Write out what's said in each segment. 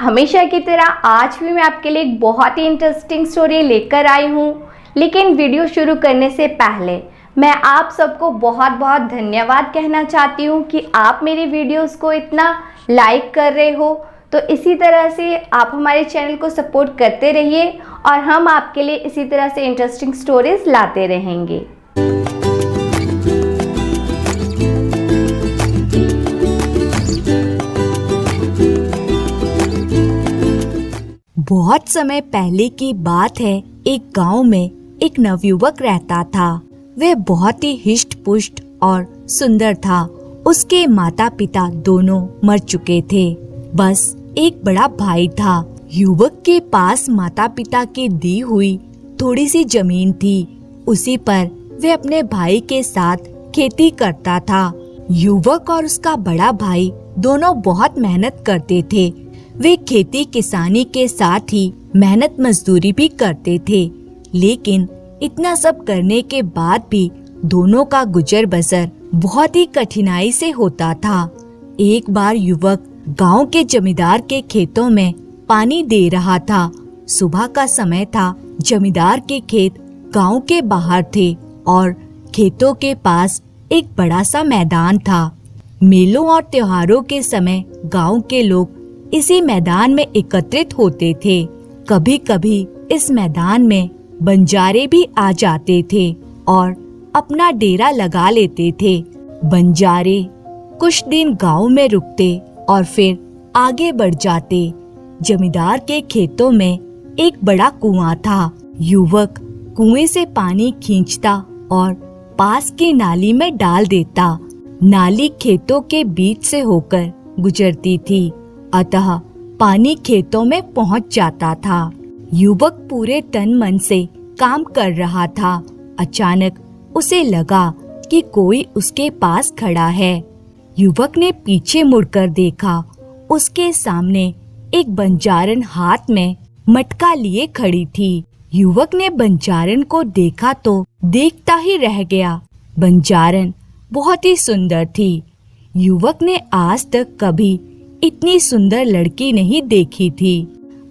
हमेशा की तरह आज भी मैं आपके लिए एक बहुत ही इंटरेस्टिंग स्टोरी लेकर आई हूँ। लेकिन वीडियो शुरू करने से पहले मैं आप सबको बहुत बहुत धन्यवाद कहना चाहती हूँ कि आप मेरी वीडियोस को इतना लाइक कर रहे हो। तो इसी तरह से आप हमारे चैनल को सपोर्ट करते रहिए और हम आपके लिए इसी तरह से इंटरेस्टिंग स्टोरीज लाते रहेंगे। बहुत समय पहले की बात है। एक गांव में एक नवयुवक रहता था। वह बहुत ही हिष्ट पुष्ट और सुंदर था। उसके माता पिता दोनों मर चुके थे। बस एक बड़ा भाई था। युवक के पास माता पिता की दी हुई थोड़ी सी जमीन थी। उसी पर वह अपने भाई के साथ खेती करता था। युवक और उसका बड़ा भाई दोनों बहुत मेहनत करते थे। वे खेती किसानी के साथ ही मेहनत मजदूरी भी करते थे। लेकिन इतना सब करने के बाद भी दोनों का गुजर बसर बहुत ही कठिनाई से होता था। एक बार युवक गांव के जमींदार के खेतों में पानी दे रहा था। सुबह का समय था। जमींदार के खेत गांव के बाहर थे और खेतों के पास एक बड़ा सा मैदान था। मेलों और त्योहारों के समय गांव के लोग इसी मैदान में एकत्रित होते थे। कभी कभी इस मैदान में बंजारे भी आ जाते थे और अपना डेरा लगा लेते थे। बंजारे कुछ दिन गांव में रुकते और फिर आगे बढ़ जाते। जमींदार के खेतों में एक बड़ा कुआं था। युवक कुएं से पानी खींचता और पास की नाली में डाल देता। नाली खेतों के बीच से होकर गुजरती थी, अतः पानी खेतों में पहुंच जाता था। युवक पूरे तन मन से काम कर रहा था। अचानक उसे लगा कि कोई उसके पास खड़ा है। युवक ने पीछे मुड़कर देखा। उसके सामने एक बंजारन हाथ में मटका लिए खड़ी थी। युवक ने बंजारन को देखा तो देखता ही रह गया। बंजारन बहुत ही सुंदर थी। युवक ने आज तक कभी इतनी सुंदर लड़की नहीं देखी थी।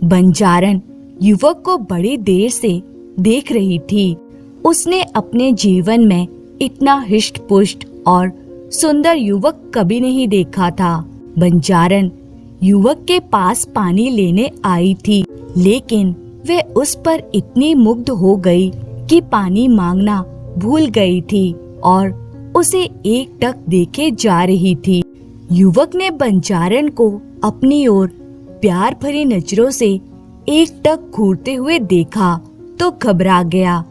बंजारन युवक को बड़ी देर से देख रही थी। उसने अपने जीवन में इतना हिष्ट पुष्ट और सुंदर युवक कभी नहीं देखा था। बंजारन युवक के पास पानी लेने आई थी, लेकिन वह उस पर इतनी मुग्ध हो गई कि पानी मांगना भूल गई थी और उसे एकटक देखे जा रही थी। युवक ने बंजारन को अपनी ओर प्यार भरी नजरों से एकटक घूरते हुए देखा तो घबरा गया।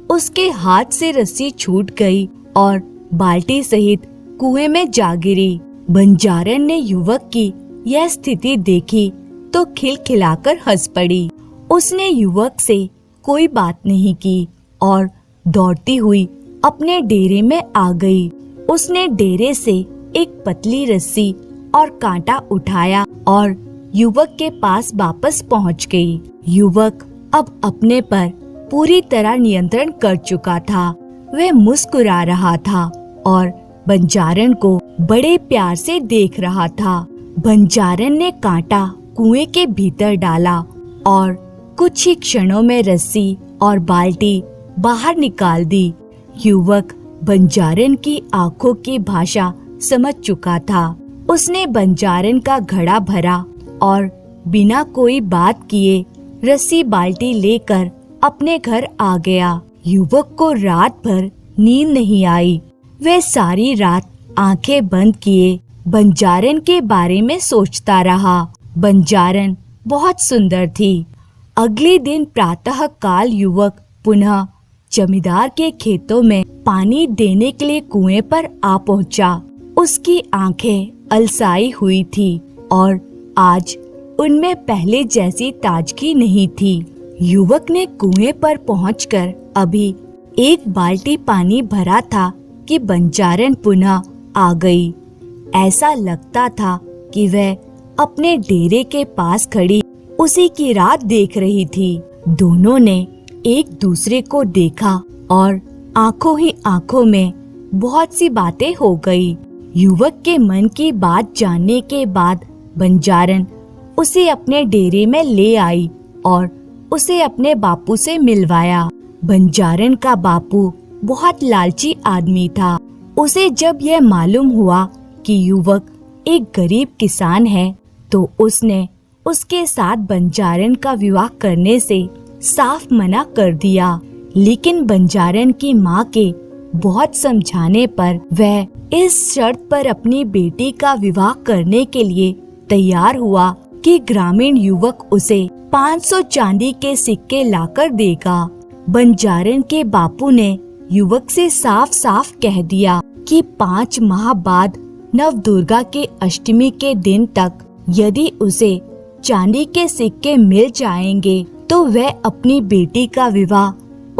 उसके हाथ से रस्सी छूट गई और बाल्टी सहित कुएं में जा गिरी। बंजारन ने युवक की यह स्थिति देखी तो खिलखिलाकर हंस पड़ी। उसने युवक से कोई बात नहीं की और दौड़ती हुई अपने डेरे में आ गई। उसने डेरे से एक पतली रस्सी और कांटा उठाया और युवक के पास वापस पहुंच गई। युवक अब अपने पर पूरी तरह नियंत्रण कर चुका था। वह मुस्कुरा रहा था और बंजारन को बड़े प्यार से देख रहा था। बंजारन ने कांटा कुएं के भीतर डाला और कुछ ही क्षणों में रस्सी और बाल्टी बाहर निकाल दी। युवक बंजारन की आंखों की भाषा समझ चुका था। उसने बंजारन का घड़ा भरा और बिना कोई बात किए रस्सी बाल्टी लेकर अपने घर आ गया। युवक को रात भर नींद नहीं आई। वह सारी रात आंखें बंद किए बंजारन के बारे में सोचता रहा। बंजारन बहुत सुंदर थी। अगले दिन प्रातः काल युवक पुनः जमींदार के खेतों में पानी देने के लिए कुएं पर आ पहुंचा। उसकी आंखें अलसाई हुई थी और आज उनमें पहले जैसी ताजगी नहीं थी। युवक ने कुएं पर पहुंचकर अभी एक बाल्टी पानी भरा था कि बंजारन पुनः आ गई। ऐसा लगता था कि वह अपने डेरे के पास खड़ी उसी की रात देख रही थी। दोनों ने एक दूसरे को देखा और आंखों ही आंखों में बहुत सी बातें हो गई। युवक के मन की बात जानने के बाद बंजारन उसे अपने डेरे में ले आई और उसे अपने बापू से मिलवाया। बंजारन का बापू बहुत लालची आदमी था। उसे जब यह मालूम हुआ कि युवक एक गरीब किसान है, तो उसने उसके साथ बंजारन का विवाह करने से साफ मना कर दिया। लेकिन बंजारन की माँ के बहुत समझाने पर वह इस शर्त पर अपनी बेटी का विवाह करने के लिए तैयार हुआ कि ग्रामीण युवक उसे 500 चांदी के सिक्के लाकर देगा। बंजारन के बापू ने युवक से साफ साफ कह दिया कि 5 माह बाद नवदुर्गा के अष्टमी के दिन तक यदि उसे चांदी के सिक्के मिल जाएंगे तो वह अपनी बेटी का विवाह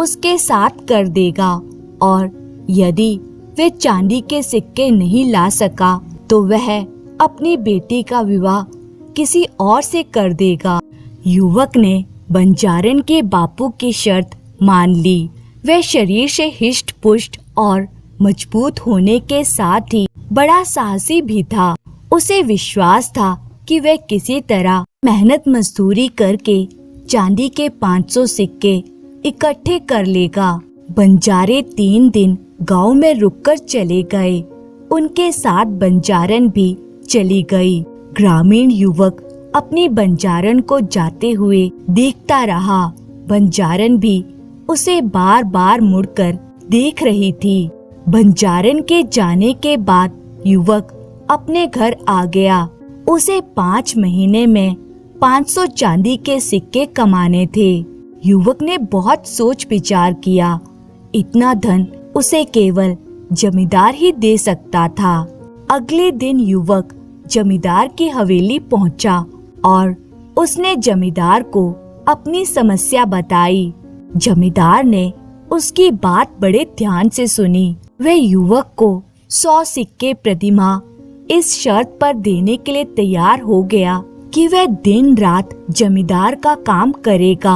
उसके साथ कर देगा, और यदि वे चांदी के सिक्के नहीं ला सका तो वह अपनी बेटी का विवाह किसी और से कर देगा। युवक ने बंजारन के बापू की शर्त मान ली। वह शरीर से हिष्ट पुष्ट और मजबूत होने के साथ ही बड़ा साहसी भी था। उसे विश्वास था कि वह किसी तरह मेहनत मजदूरी करके चांदी के 500 सिक्के इकट्ठे कर लेगा। बंजारे 3 दिन गांव में रुककर चले गए। उनके साथ बंजारन भी चली गई। ग्रामीण युवक अपनी बंजारन को जाते हुए देखता रहा। बंजारन भी उसे बार बार मुड़कर देख रही थी। बंजारन के जाने के बाद युवक अपने घर आ गया। उसे 5 महीने में 500 चांदी के सिक्के कमाने थे। युवक ने बहुत सोच विचार किया। इतना धन उसे केवल जमींदार ही दे सकता था। अगले दिन युवक जमींदार की हवेली पहुंचा और उसने जमींदार को अपनी समस्या बताई। जमींदार ने उसकी बात बड़े ध्यान से सुनी। वह युवक को 100 सिक्के प्रतिमाह इस शर्त पर देने के लिए तैयार हो गया कि वह दिन रात जमींदार का काम करेगा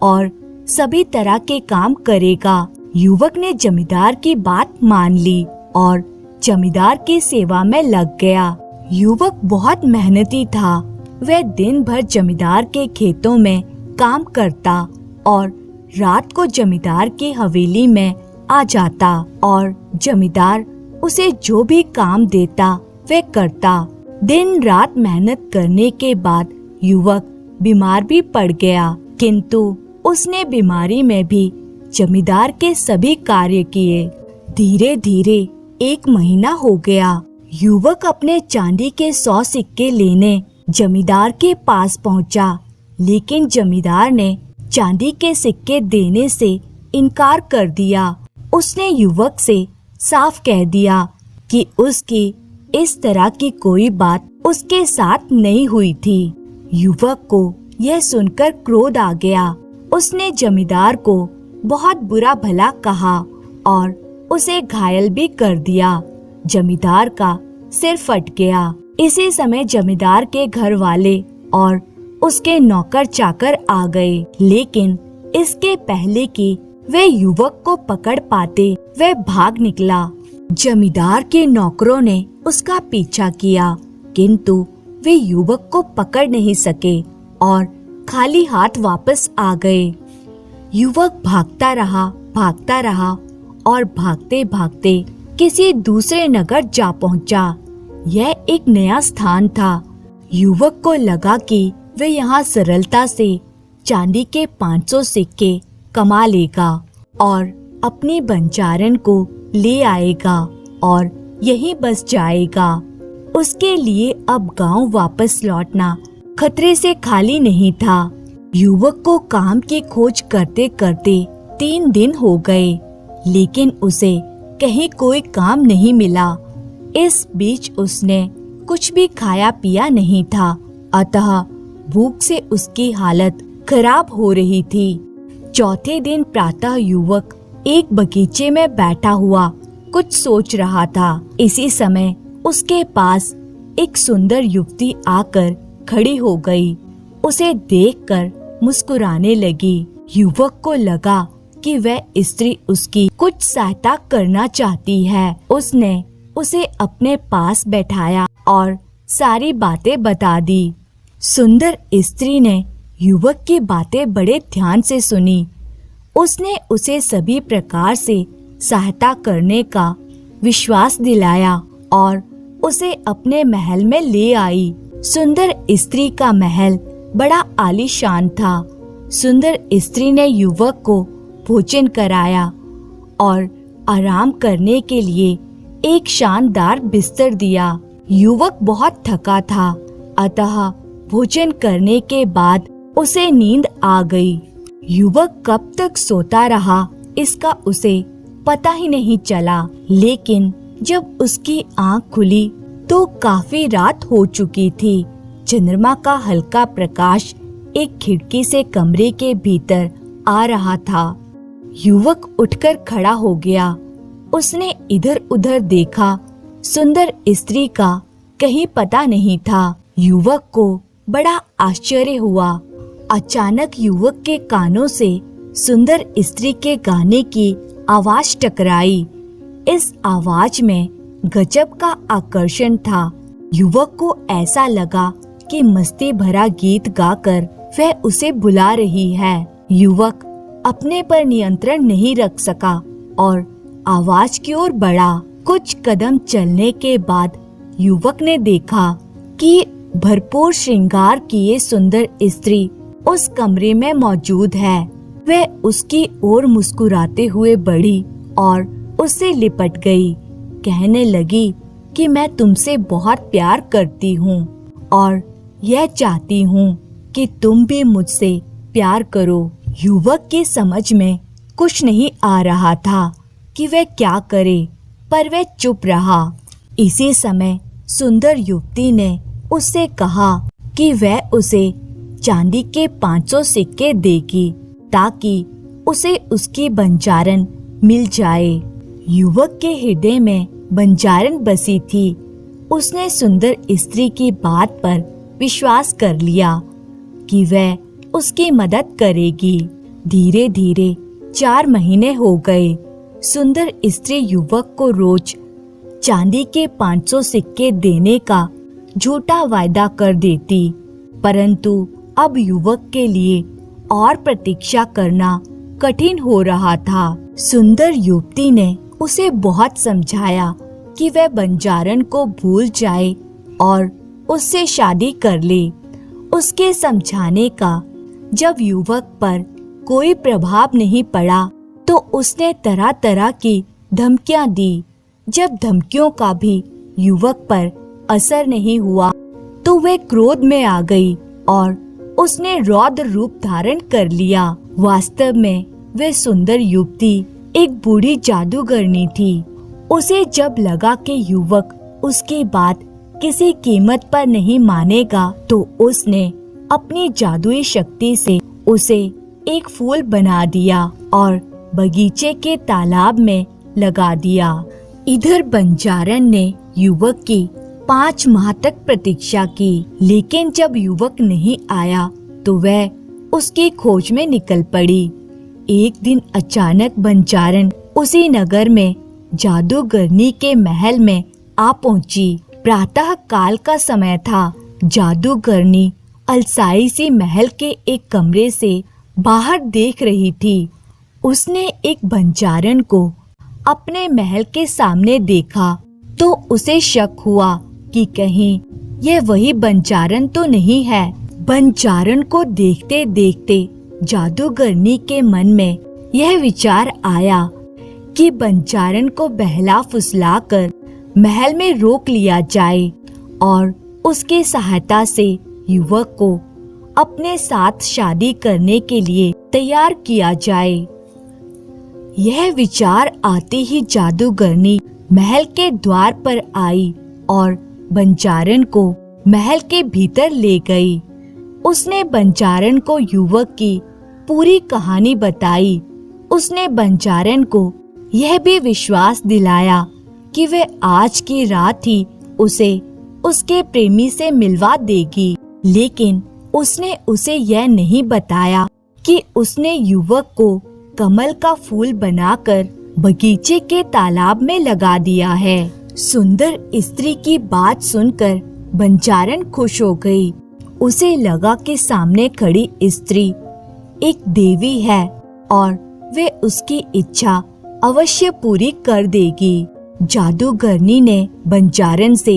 और सभी तरह के काम करेगा। युवक ने जमींदार की बात मान ली और जमींदार की सेवा में लग गया। युवक बहुत मेहनती था। वह दिन भर जमींदार के खेतों में काम करता और रात को जमींदार की हवेली में आ जाता और जमींदार उसे जो भी काम देता वह करता। दिन रात मेहनत करने के बाद युवक बीमार भी पड़ गया, किंतु उसने बीमारी में भी जमींदार के सभी कार्य किए। धीरे धीरे 1 महीना हो गया। युवक अपने चांदी के 100 सिक्के लेने जमींदार के पास पहुंचा, लेकिन जमींदार ने चांदी के सिक्के देने से इनकार कर दिया। उसने युवक से साफ कह दिया कि उसकी इस तरह की कोई बात उसके साथ नहीं हुई थी। युवक को यह सुनकर क्रोध आ गया। उसने जमींदार को बहुत बुरा भला कहा और उसे घायल भी कर दिया। जमींदार का सिर फट गया। इसी समय जमींदार के घर वाले और उसके नौकर चाकर आ गए, लेकिन इसके पहले कि वे युवक को पकड़ पाते वह भाग निकला। जमींदार के नौकरों ने उसका पीछा किया, किंतु वे युवक को पकड़ नहीं सके और खाली हाथ वापस आ गए। युवक भागता रहा और भागते भागते किसी दूसरे नगर जा पहुंचा। यह एक नया स्थान था। युवक को लगा कि वह यहाँ सरलता से चांदी के 500 सिक्के कमा लेगा और अपनी बंजारन को ले आएगा और यहीं बस जाएगा। उसके लिए अब गांव वापस लौटना खतरे से खाली नहीं था। युवक को काम की खोज करते करते 3 दिन हो गए, लेकिन उसे कहीं कोई काम नहीं मिला। इस बीच उसने कुछ भी खाया पिया नहीं था, अतः भूख से उसकी हालत खराब हो रही थी। चौथे दिन प्रातः युवक एक बगीचे में बैठा हुआ कुछ सोच रहा था। इसी समय उसके पास एक सुंदर युवती आकर खड़ी हो गई। उसे देखकर मुस्कुराने लगी। युवक को लगा कि वह स्त्री उसकी कुछ सहायता करना चाहती है। उसने उसे अपने पास बैठाया और सारी बातें बता दी। सुंदर स्त्री ने युवक की बातें बड़े ध्यान से सुनी। उसने उसे सभी प्रकार से सहायता करने का विश्वास दिलाया और उसे अपने महल में ले आई। सुंदर स्त्री का महल बड़ा आलीशान था। सुंदर स्त्री ने युवक को भोजन कराया और आराम करने के लिए एक शानदार बिस्तर दिया। युवक बहुत थका था, अतः भोजन करने के बाद उसे नींद आ गई। युवक कब तक सोता रहा इसका उसे पता ही नहीं चला, लेकिन जब उसकी आंख खुली तो काफी रात हो चुकी थी। चंद्रमा का हल्का प्रकाश एक खिड़की से कमरे के भीतर आ रहा था। युवक उठकर खड़ा हो गया। उसने इधर उधर देखा, सुंदर स्त्री का कहीं पता नहीं था। युवक को बड़ा आश्चर्य हुआ। अचानक युवक के कानों से सुंदर स्त्री के गाने की आवाज टकराई। इस आवाज में गजब का आकर्षण था। युवक को ऐसा लगा कि मस्ती भरा गीत गाकर वह उसे बुला रही है। युवक अपने पर नियंत्रण नहीं रख सका और आवाज की ओर बढ़ा। कुछ कदम चलने के बाद युवक ने देखा कि भरपूर श्रृंगार किए सुंदर स्त्री उस कमरे में मौजूद है। वह उसकी ओर मुस्कुराते हुए बढ़ी और उससे लिपट गई। कहने लगी कि मैं तुमसे बहुत प्यार करती हूँ और यह चाहती हूँ कि तुम भी मुझसे प्यार करो। युवक की समझ में कुछ नहीं आ रहा था कि वह क्या करे, पर वह चुप रहा। इसी समय सुंदर युवती ने उससे कहा कि वह उसे चांदी के 500 सिक्के देगी ताकि उसे उसकी बंजारन मिल जाए। युवक के हृदय में बंजारन बसी थी। उसने सुंदर स्त्री की बात पर विश्वास कर लिया कि वह उसकी मदद करेगी। धीरे धीरे 4 महीने हो गए। सुंदर स्त्री युवक को रोज चांदी के 500 सिक्के देने का झूठा वायदा कर देती, परंतु अब युवक के लिए और प्रतीक्षा करना कठिन हो रहा था। सुंदर युवती ने उसे बहुत समझाया कि वह बंजारन को भूल जाए और उससे शादी कर ले। उसके समझाने का जब युवक पर कोई प्रभाव नहीं पड़ा तो उसने तरह तरह की धमकियां दी। जब धमकियों का भी युवक पर असर नहीं हुआ तो वह क्रोध में आ गई और उसने रौद्र रूप धारण कर लिया। वास्तव में वह सुंदर युवती एक बूढ़ी जादूगरनी थी। उसे जब लगा कि युवक उसकी बात किसी कीमत पर नहीं मानेगा तो उसने अपनी जादुई शक्ति से उसे एक फूल बना दिया और बगीचे के तालाब में लगा दिया। इधर बंजारन ने युवक की 5 माह तक प्रतीक्षा की, लेकिन जब युवक नहीं आया तो वह उसकी खोज में निकल पड़ी। एक दिन अचानक बंजारन उसी नगर में जादूगरनी के महल में आ पहुंची। प्रातः काल का समय था। जादूगरनी अलसाई सी महल के एक कमरे से बाहर देख रही थी। उसने एक बंजारन को अपने महल के सामने देखा तो उसे शक हुआ कि कहीं यह वही बंजारन तो नहीं है। बंजारन को देखते देखते जादूगरनी के मन में यह विचार आया कि बंजारन को बहला फुसला कर महल में रोक लिया जाए और उसकी सहायता से युवक को अपने साथ शादी करने के लिए तैयार किया जाए। यह विचार आते ही जादूगरनी महल के द्वार पर आई और बंजारन को महल के भीतर ले गई। उसने बंजारन को युवक की पूरी कहानी बताई। उसने बंजारन को यह भी विश्वास दिलाया कि वह आज की रात ही उसे उसके प्रेमी से मिलवा देगी, लेकिन उसने उसे यह नहीं बताया कि उसने युवक को कमल का फूल बनाकर बगीचे के तालाब में लगा दिया है। सुंदर स्त्री की बात सुनकर बंजारन खुश हो गई। उसे लगा कि सामने खड़ी स्त्री एक देवी है और वे उसकी इच्छा अवश्य पूरी कर देगी। जादूगरनी ने बंजारन से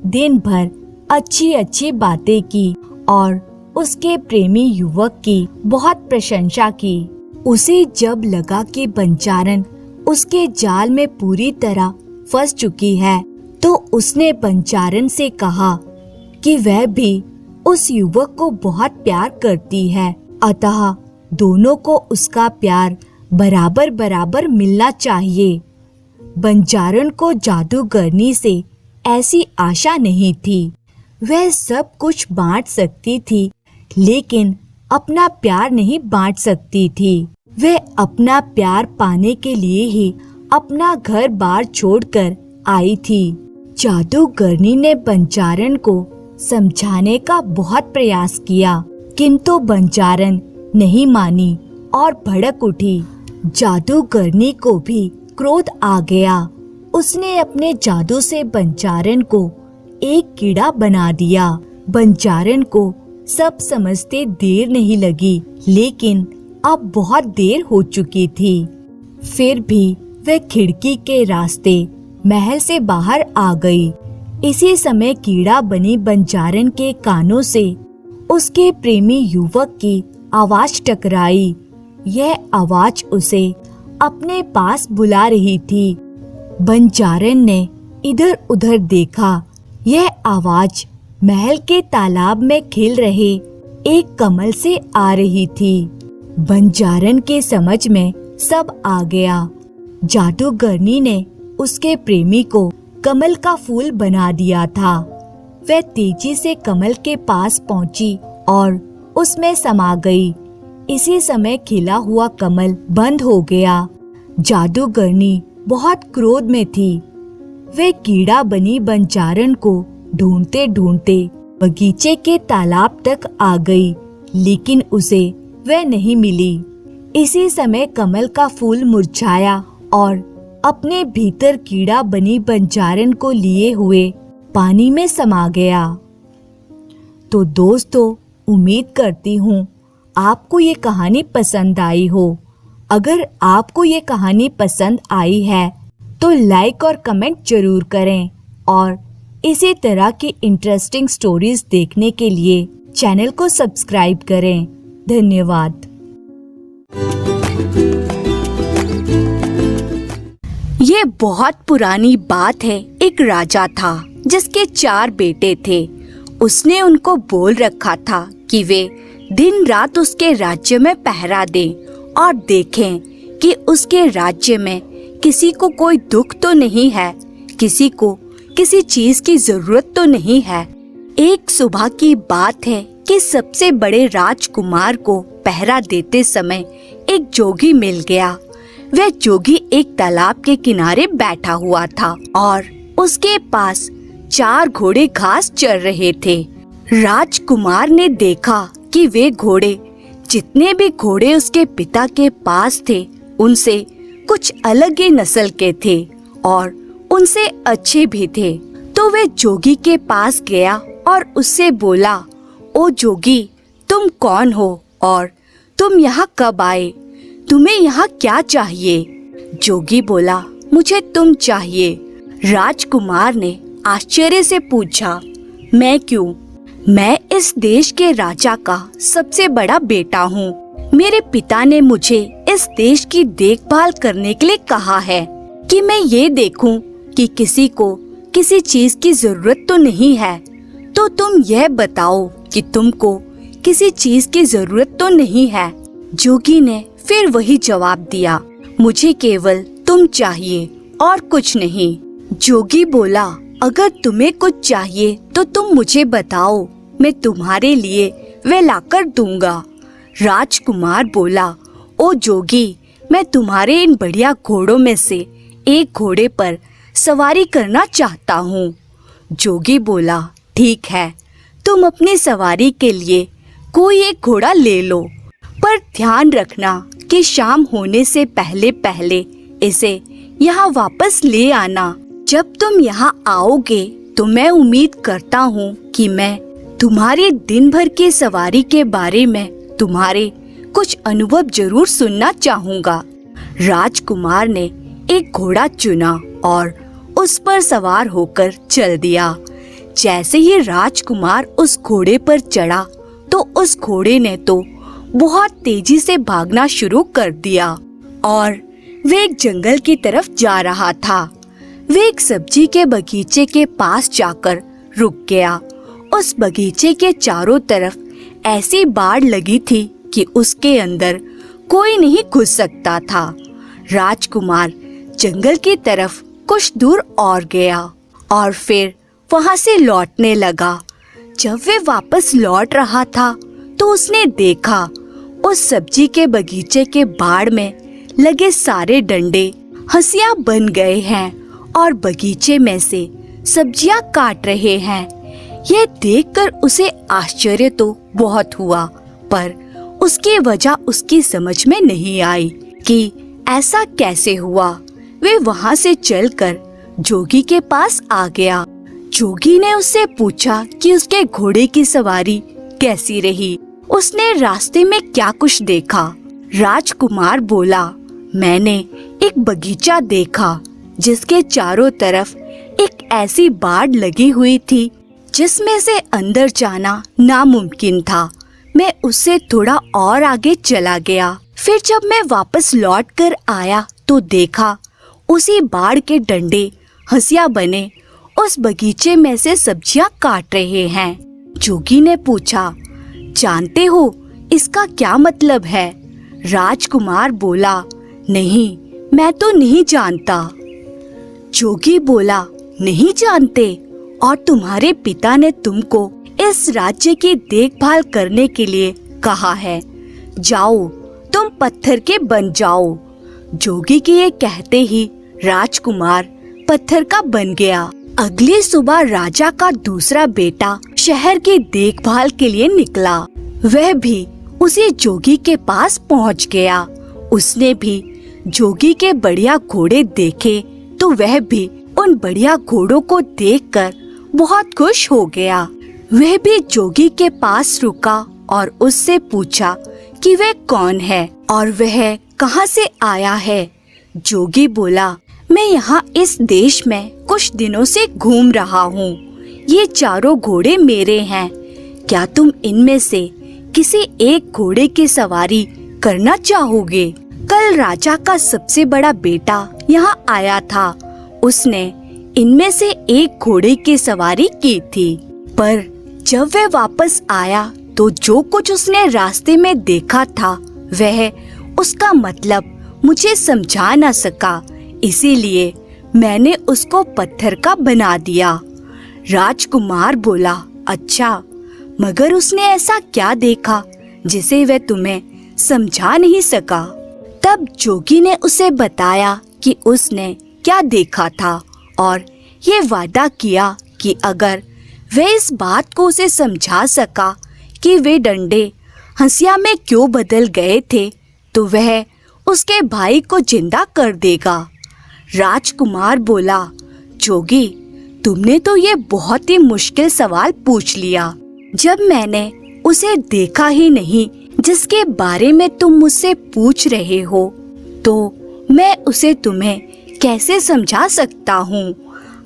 दिन भर अच्छी अच्छी बातें की और उसके प्रेमी युवक की बहुत प्रशंसा की। उसे जब लगा कि बंजारन उसके जाल में पूरी तरह फंस चुकी है, तो उसने बंजारन से कहा कि वह भी उस युवक को बहुत प्यार करती है, अतः दोनों को उसका प्यार बराबर बराबर मिलना चाहिए। बंजारन को जादूगरनी से ऐसी आशा नहीं थी। वह सब कुछ बांट सकती थी, लेकिन अपना प्यार नहीं बांट सकती थी। वह अपना प्यार पाने के लिए ही अपना घर बार छोड़कर आई थी। जादूगरनी ने बंजारन को समझाने का बहुत प्रयास किया, किंतु बंजारन नहीं मानी और भड़क उठी। जादूगरनी को भी क्रोध आ गया। उसने अपने जादू से बंजारन को एक कीड़ा बना दिया। बंजारन को सब समझते देर नहीं लगी, लेकिन अब बहुत देर हो चुकी थी। फिर भी वह खिड़की के रास्ते महल से बाहर आ गई। इसी समय कीड़ा बनी बंजारन के कानों से उसके प्रेमी युवक की आवाज टकराई। यह आवाज उसे अपने पास बुला रही थी। बंजारन ने इधर उधर देखा। यह आवाज महल के तालाब में खिल रहे एक कमल से आ रही थी। बंजारन के समझ में सब आ गया। जादूगरनी ने उसके प्रेमी को कमल का फूल बना दिया था। वह तेजी से कमल के पास पहुंची और उसमें समा गई। इसी समय खिला हुआ कमल बंद हो गया। जादूगरनी बहुत क्रोध में थी। वे कीड़ा बनी बंजारन को ढूंढते ढूंढते बगीचे के तालाब तक आ गई, लेकिन उसे वह नहीं मिली। इसी समय कमल का फूल मुरझाया और अपने भीतर कीड़ा बनी बंजारन को लिए हुए पानी में समा गया। तो दोस्तों, उम्मीद करती हूँ आपको ये कहानी पसंद आई हो। अगर आपको ये कहानी पसंद आई है तो लाइक और कमेंट जरूर करें और इसी तरह की इंटरेस्टिंग स्टोरीज देखने के लिए चैनल को सब्सक्राइब करें। धन्यवाद। ये बहुत पुरानी बात है। एक राजा था जिसके 4 बेटे थे। उसने उनको बोल रखा था कि वे दिन रात उसके राज्य में पहरा दें और देखें कि उसके राज्य में किसी को कोई दुख तो नहीं है, किसी को किसी चीज की जरूरत तो नहीं है। एक सुबह की बात है कि सबसे बड़े राजकुमार को पहरा देते समय एक जोगी मिल गया। वह जोगी एक तालाब के किनारे बैठा हुआ था और उसके पास 4 घोड़े घास चर रहे थे। राजकुमार ने देखा कि वे घोड़े, जितने भी घोड़े उसके पिता के पास थे, उनसे कुछ अलग ही नस्ल के थे और उनसे अच्छे भी थे। तो वे जोगी के पास गया और उससे बोला, ओ जोगी, तुम कौन हो और तुम यहाँ कब आए? तुम्हें यहाँ क्या चाहिए? जोगी बोला, मुझे तुम चाहिए। राजकुमार ने आश्चर्य से पूछा, मैं क्यों? मैं इस देश के राजा का सबसे बड़ा बेटा हूँ। मेरे पिता ने मुझे इस देश की देखभाल करने के लिए कहा है कि मैं ये देखूं कि किसी को किसी चीज की जरूरत तो नहीं है। तो तुम यह बताओ कि तुमको किसी चीज की जरूरत तो नहीं है। जोगी ने फिर वही जवाब दिया, मुझे केवल तुम चाहिए और कुछ नहीं। जोगी बोला, अगर तुम्हें कुछ चाहिए तो तुम मुझे बताओ, मैं तुम्हारे लिए वे लाकर दूंगा। राजकुमार बोला, ओ जोगी, मैं तुम्हारे इन बढ़िया घोड़ों में से एक घोड़े पर सवारी करना चाहता हूँ। जोगी बोला, ठीक है, तुम अपनी सवारी के लिए कोई एक घोड़ा ले लो, पर ध्यान रखना कि शाम होने से पहले पहले इसे यहाँ वापस ले आना। जब तुम यहाँ आओगे तो मैं उम्मीद करता हूँ कि मैं तुम्हारे दिन भर की सवारी के बारे में तुम्हारे कुछ अनुभव जरूर सुनना चाहूँगा। राजकुमार ने एक घोड़ा चुना और उस पर सवार होकर चल दिया। जैसे ही राजकुमार उस घोड़े पर चढ़ा तो उस घोड़े ने तो बहुत तेजी से भागना शुरू कर दिया और वे एक जंगल की तरफ जा रहा था। वे एक सब्जी के बगीचे के पास जाकर रुक गया। उस बगीचे के चारों तरफ ऐसी बाड़ लगी थी कि उसके अंदर कोई नहीं घुस सकता था। राजकुमार जंगल की तरफ कुछ दूर और गया और फिर वहां से लौटने लगा। जब वे वापस लौट रहा था तो उसने देखा उस सब्जी के बगीचे के बाड़ में लगे सारे डंडे हंसिया बन गए हैं और बगीचे में से सब्जियां काट रहे हैं। यह देखकर उसे आश्चर्य तो बहुत हुआ, पर उसकी वजह उसकी समझ में नहीं आई कि ऐसा कैसे हुआ। वे वहां से चलकर जोगी के पास आ गया। जोगी ने उससे पूछा कि उसके घोड़े की सवारी कैसी रही, उसने रास्ते में क्या कुछ देखा। राजकुमार बोला, मैंने एक बगीचा देखा जिसके चारों तरफ एक ऐसी बाड़ लगी हुई थी जिसमें से अंदर जाना नामुमकिन था। मैं उससे थोड़ा और आगे चला गया। फिर जब मैं वापस लौट कर आया तो देखा उसी बाड़ के डंडे हंसिया बने उस बगीचे में से सब्जियां काट रहे हैं। जोगी ने पूछा, जानते हो इसका क्या मतलब है? राजकुमार बोला, नहीं, मैं तो नहीं जानता। जोगी बोला, नहीं जानते? और तुम्हारे पिता ने तुमको इस राज्य की देखभाल करने के लिए कहा है। जाओ, तुम पत्थर के बन जाओ। जोगी के ये कहते ही राजकुमार पत्थर का बन गया। अगली सुबह राजा का दूसरा बेटा शहर की देखभाल के लिए निकला। वह भी उसी जोगी के पास पहुंच गया। उसने भी जोगी के बढ़िया घोड़े देखे तो वह भी उन बढ़िया घोड़ों को देखकर बहुत खुश हो गया। वह भी जोगी के पास रुका और उससे पूछा कि वह कौन है और वह कहाँ से आया है। जोगी बोला, मैं यहाँ इस देश में कुछ दिनों से घूम रहा हूँ। ये चारों घोड़े मेरे हैं। क्या तुम इनमें से किसी एक घोड़े की सवारी करना चाहोगे? कल राजा का सबसे बड़ा बेटा यहाँ आया था। उसने इनमें से एक घोड़े की सवारी की थी, पर जब वह वापस आया तो जो कुछ उसने रास्ते में देखा था वह उसका मतलब मुझे समझा न सका, इसीलिए मैंने उसको पत्थर का बना दिया। राजकुमार बोला, अच्छा, मगर उसने ऐसा क्या देखा जिसे वह तुम्हें समझा नहीं सका? तब जोगी ने उसे बताया कि उसने क्या देखा था और ये वादा किया कि अगर वह इस बात को उसे समझा सका कि वे डंडे हंसिया में क्यों बदल गए थे तो वह उसके भाई को जिंदा कर देगा। राजकुमार बोला, जोगी, तुमने तो ये बहुत ही मुश्किल सवाल पूछ लिया। जब मैंने उसे देखा ही नहीं जिसके बारे में तुम मुझसे पूछ रहे हो, तो मैं उसे तुम्हें कैसे समझा सकता हूँ?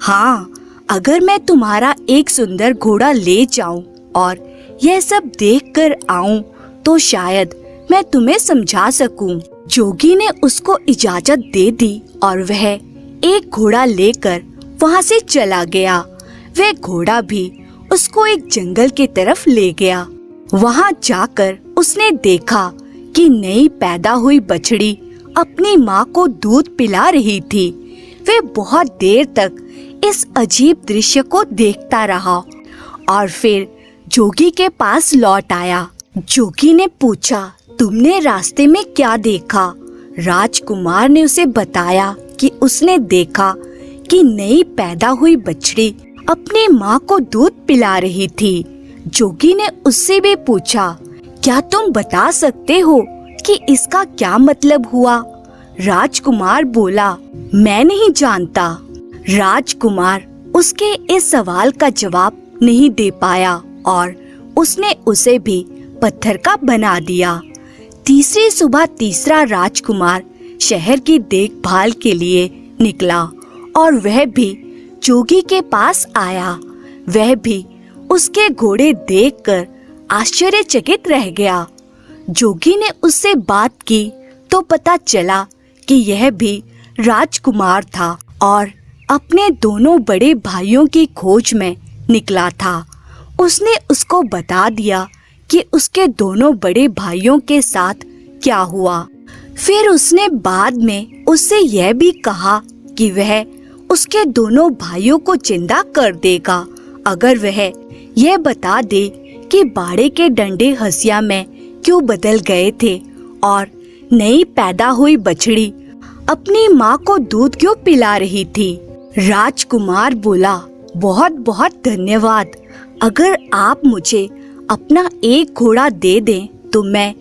हाँ, अगर मैं तुम्हारा एक सुंदर घोड़ा ले जाऊं और यह सब देखकर आऊं तो शायद मैं तुम्हें समझा सकूं। जोगी ने उसको इजाजत दे दी और वह एक घोड़ा लेकर वहां से चला गया। वह घोड़ा भी उसको एक जंगल की तरफ ले गया। वहां जाकर उसने देखा कि नई पैदा हुई बछड़ी अपनी माँ को दूध पिला रही थी। वह बहुत देर तक इस अजीब दृश्य को देखता रहा और फिर जोगी के पास लौट आया। जोगी ने पूछा, तुमने रास्ते में क्या देखा? राजकुमार ने उसे बताया कि उसने देखा कि नई पैदा हुई बछड़ी अपनी माँ को दूध पिला रही थी। जोगी ने उससे भी पूछा, क्या तुम बता सकते हो कि इसका क्या मतलब हुआ? राजकुमार बोला, मैं नहीं जानता। राजकुमार उसके इस सवाल का जवाब नहीं दे पाया और उसने उसे भी पत्थर का बना दिया। तीसरी सुबह तीसरा राजकुमार शहर की देखभाल के लिए निकला और वह भी जोगी के पास आया। वह भी उसके घोड़े देखकर आश्चर्यचकित रह गया। जोगी ने उससे बात की तो पता चला कि यह भी राजकुमार था और अपने दोनों बड़े भाइयों की खोज में निकला था। उसने उसको बता दिया कि उसके दोनों बड़े भाइयों के साथ क्या हुआ। फिर उसने बाद में उससे यह भी कहा कि वह उसके दोनों भाइयों को जिंदा कर देगा अगर वह यह बता दे कि बाड़े के डंडे हंसिया में क्यों बदल गए थे और नई पैदा हुई बछड़ी अपनी माँ को दूध क्यों पिला रही थी। राजकुमार बोला, बहुत बहुत धन्यवाद। अगर आप मुझे अपना एक घोड़ा दे दें तो मैं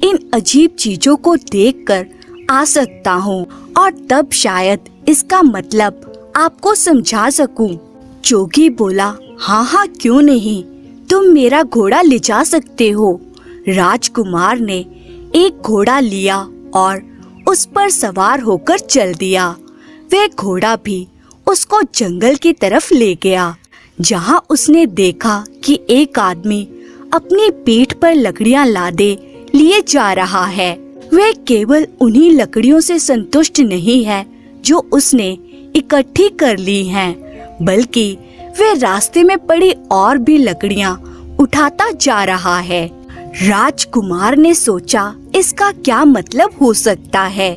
इन अजीब चीजों को देखकर आ सकता हूँ और तब शायद इसका मतलब आपको समझा सकूं। जोगी बोला, हाँ हाँ क्यों नहीं, तुम मेरा घोड़ा ले जा सकते हो। राजकुमार ने एक घोड़ा लिया और उस पर सवार होकर चल दिया। वह घोड़ा भी उसको जंगल की तरफ ले गया, जहाँ उसने देखा कि एक आदमी अपनी पीठ पर लकड़ियाँ लादे लिए जा रहा है। वह केवल उन्हीं लकड़ियों से संतुष्ट नहीं है जो उसने इकट्ठी कर ली हैं, बल्कि वह रास्ते में पड़ी और भी लकड़ियाँ उठाता जा रहा है। राजकुमार ने सोचा, इसका क्या मतलब हो सकता है।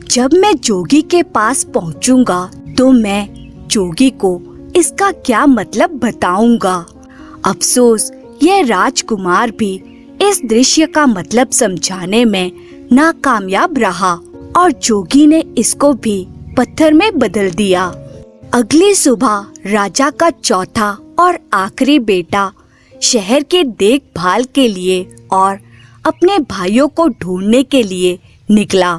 जब मैं जोगी के पास पहुंचूंगा तो मैं जोगी को इसका क्या मतलब बताऊंगा। अफसोस यह राजकुमार भी इस दृश्य का मतलब समझाने में नाकामयाब रहा और जोगी ने इसको भी पत्थर में बदल दिया। अगली सुबह राजा का चौथा और आखिरी बेटा शहर के देखभाल के लिए और अपने भाइयों को ढूंढने के लिए निकला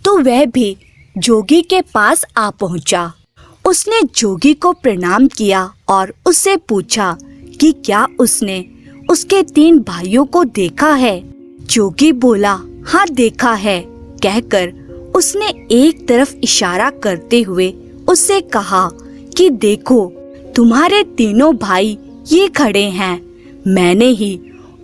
तो वह भी जोगी के पास आ पहुंचा। उसने जोगी को प्रणाम किया और उससे पूछा कि क्या उसने उसके 3 भाइयों को देखा है। जोगी बोला, हाँ देखा है, कहकर उसने एक तरफ इशारा करते हुए उससे कहा कि देखो तुम्हारे तीनों भाई ये खड़े हैं। मैंने ही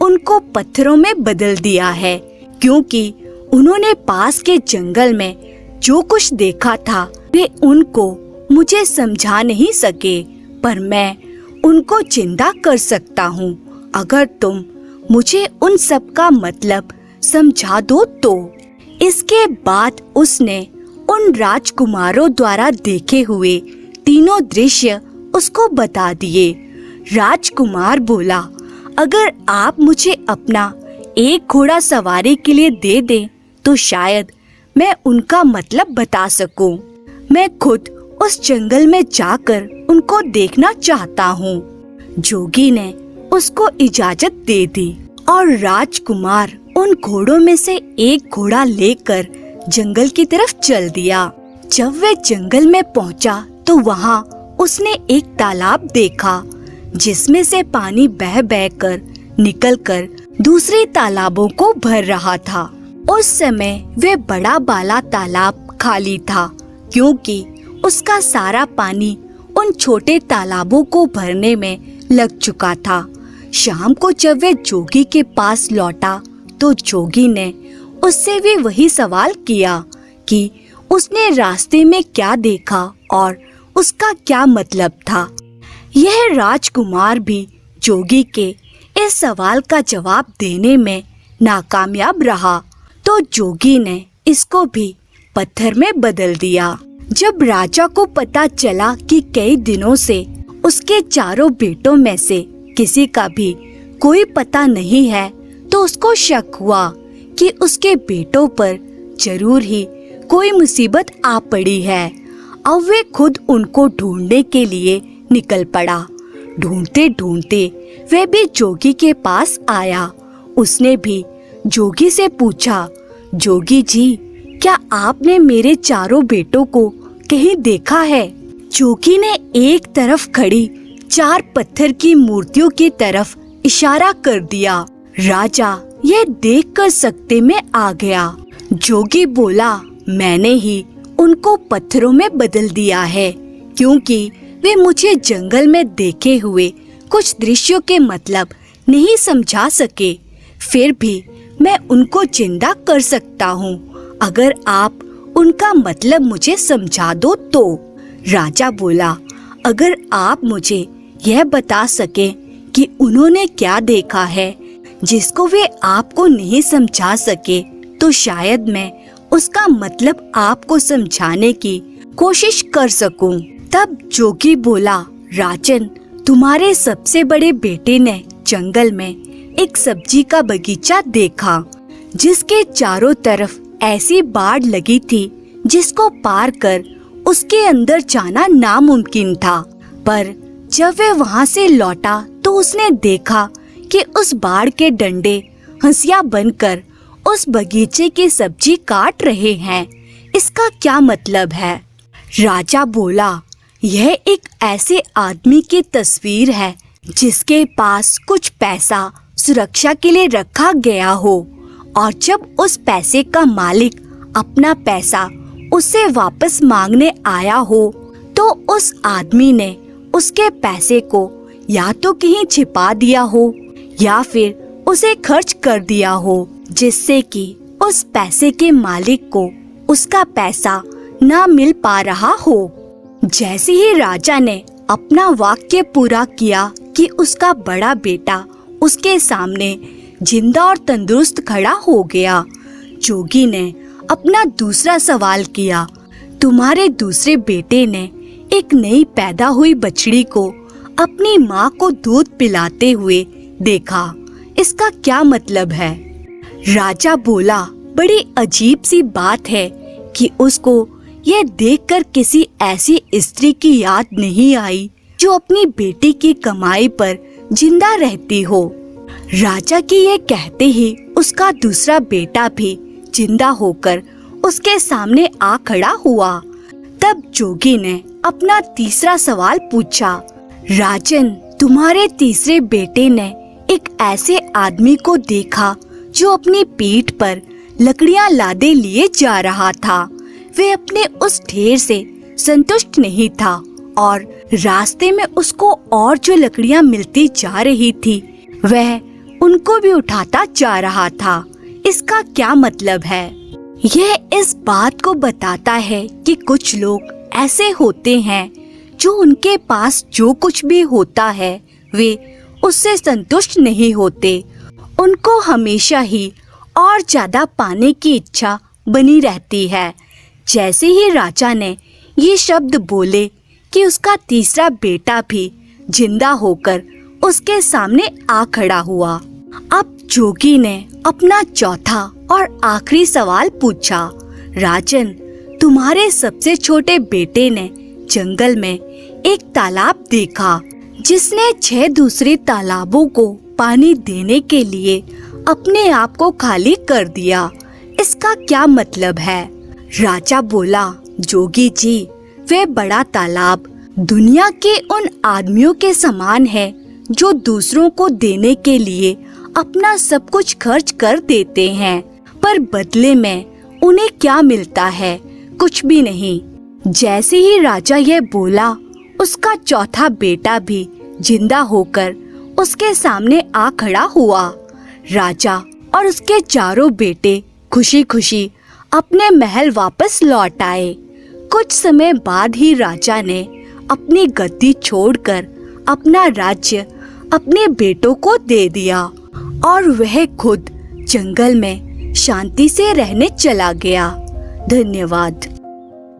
उनको पत्थरों में बदल दिया है क्योंकि उन्होंने पास के जंगल में जो कुछ देखा था वे उनको मुझे समझा नहीं सके, पर मैं उनको जिंदा कर सकता हूँ अगर तुम मुझे उन सब का मतलब समझा दो तो। इसके बाद उसने उन राजकुमारों द्वारा देखे हुए तीनों दृश्य उसको बता दिए। राजकुमार बोला, अगर आप मुझे अपना एक घोड़ा सवारी के लिए दे दें तो शायद मैं उनका मतलब बता सकूं। मैं खुद उस जंगल में जाकर उनको देखना चाहता हूँ। जोगी ने उसको इजाजत दे दी और राजकुमार उन घोड़ों में से एक घोड़ा लेकर जंगल की तरफ चल दिया। जब वह जंगल में पहुंचा तो वहाँ उसने एक तालाब देखा जिसमें से पानी बह बह कर निकलकर दूसरे तालाबों को भर रहा था। उस समय वह बड़ा बाला तालाब खाली था क्योंकि उसका सारा पानी उन छोटे तालाबों को भरने में लग चुका था। शाम को जब वह जोगी के पास लौटा तो जोगी ने उससे भी वही सवाल किया कि उसने रास्ते में क्या देखा और उसका क्या मतलब था। यह राजकुमार भी जोगी के इस सवाल का जवाब देने में नाकामयाब रहा तो जोगी ने इसको भी पत्थर में बदल दिया। जब राजा को पता चला कि कई दिनों से उसके चारों बेटों में से किसी का भी कोई पता नहीं है तो उसको शक हुआ कि उसके बेटों पर जरूर ही कोई मुसीबत आ पड़ी है। अब वे खुद उनको ढूंढने के लिए निकल पड़ा। ढूंढते ढूंढते वह भी जोगी के पास आया। उसने भी जोगी से पूछा, जोगी जी, क्या आपने मेरे चारों बेटों को कहीं देखा है? जोगी ने एक तरफ खड़ी 4 पत्थर की मूर्तियों की तरफ इशारा कर दिया। राजा यह देखकर सकते में आ गया। जोगी बोला, मैंने ही उनको पत्थरों में बदल दिया है, क्योंकि वे मुझे जंगल में देखे हुए कुछ दृश्यों के मतलब नहीं समझा सके। फिर भी मैं उनको जिंदा कर सकता हूँ, अगर आप उनका मतलब मुझे समझा दो तो। राजा बोला, अगर आप मुझे यह बता सके कि उन्होंने क्या देखा है जिसको वे आपको नहीं समझा सके, तो शायद मैं उसका मतलब आपको समझाने की कोशिश कर सकूं। तब जोगी बोला, राजन, तुम्हारे सबसे बड़े बेटे ने जंगल में एक सब्जी का बगीचा देखा जिसके चारों तरफ ऐसी बाड़ लगी थी जिसको पार कर उसके अंदर जाना नामुमकिन था। पर जब वे वहाँ से लौटा तो उसने देखा कि उस बाड़ के डंडे हंसिया बनकर उस बगीचे की सब्जी काट रहे हैं। इसका क्या मतलब है? राजा बोला, यह एक ऐसे आदमी की तस्वीर है जिसके पास कुछ पैसा सुरक्षा के लिए रखा गया हो, और जब उस पैसे का मालिक अपना पैसा उससे वापस मांगने आया हो तो उस आदमी ने उसके पैसे को या तो कहीं छिपा दिया हो या फिर उसे खर्च कर दिया हो, जिससे कि उस पैसे के मालिक को उसका पैसा ना मिल पा रहा हो। जैसे ही राजा ने अपना वाक्य पूरा किया कि उसका बड़ा बेटा उसके सामने जिंदा और तंदुरुस्त खड़ा हो गया, जोगी ने अपना दूसरा सवाल किया, तुम्हारे दूसरे बेटे ने एक नई पैदा हुई बछड़ी को अपनी माँ को दूध पिलाते हुए देखा, इसका क्या मतलब है? राजा बोला, बड़ी अजीब सी बात है कि उसको यह देखकर किसी ऐसी स्त्री की याद नहीं आई जो अपनी बेटी की कमाई पर जिंदा रहती हो। राजा की ये कहते ही उसका दूसरा बेटा भी जिंदा होकर उसके सामने आ खड़ा हुआ। तब जोगी ने अपना तीसरा सवाल पूछा, राजन, तुम्हारे तीसरे बेटे ने एक ऐसे आदमी को देखा जो अपनी पीठ पर लकड़ियां लादे लिए जा रहा था। वे अपने उस ढेर से संतुष्ट नहीं था और रास्ते में उसको और जो लकड़ियां मिलती जा रही थी वह उनको भी उठाता जा रहा था। इसका क्या मतलब है? यह इस बात को बताता है कि कुछ लोग ऐसे होते हैं जो उनके पास जो कुछ भी होता है वे उससे संतुष्ट नहीं होते। उनको हमेशा ही और ज्यादा पाने की इच्छा बनी रहती है। जैसे ही राजा ने ये शब्द बोले कि उसका तीसरा बेटा भी जिंदा होकर उसके सामने आ खड़ा हुआ। अब जोगी ने अपना चौथा और आखिरी सवाल पूछा, राजन, तुम्हारे सबसे छोटे बेटे ने जंगल में एक तालाब देखा जिसने 6 दूसरे तालाबों को पानी देने के लिए अपने आप को खाली कर दिया। इसका क्या मतलब है? राजा बोला, जोगी जी, वे बड़ा तालाब दुनिया के उन आदमियों के समान है जो दूसरों को देने के लिए अपना सब कुछ खर्च कर देते हैं, पर बदले में उन्हें क्या मिलता है? कुछ भी नहीं। जैसे ही राजा यह बोला, उसका चौथा बेटा भी जिंदा होकर उसके सामने आ खड़ा हुआ। राजा और उसके चारों बेटे खुशी खुशी अपने महल वापस लौट आए। कुछ समय बाद ही राजा ने अपनी गद्दी छोड़कर अपना राज्य अपने बेटों को दे दिया और वह खुद जंगल में शांति से रहने चला गया। धन्यवाद।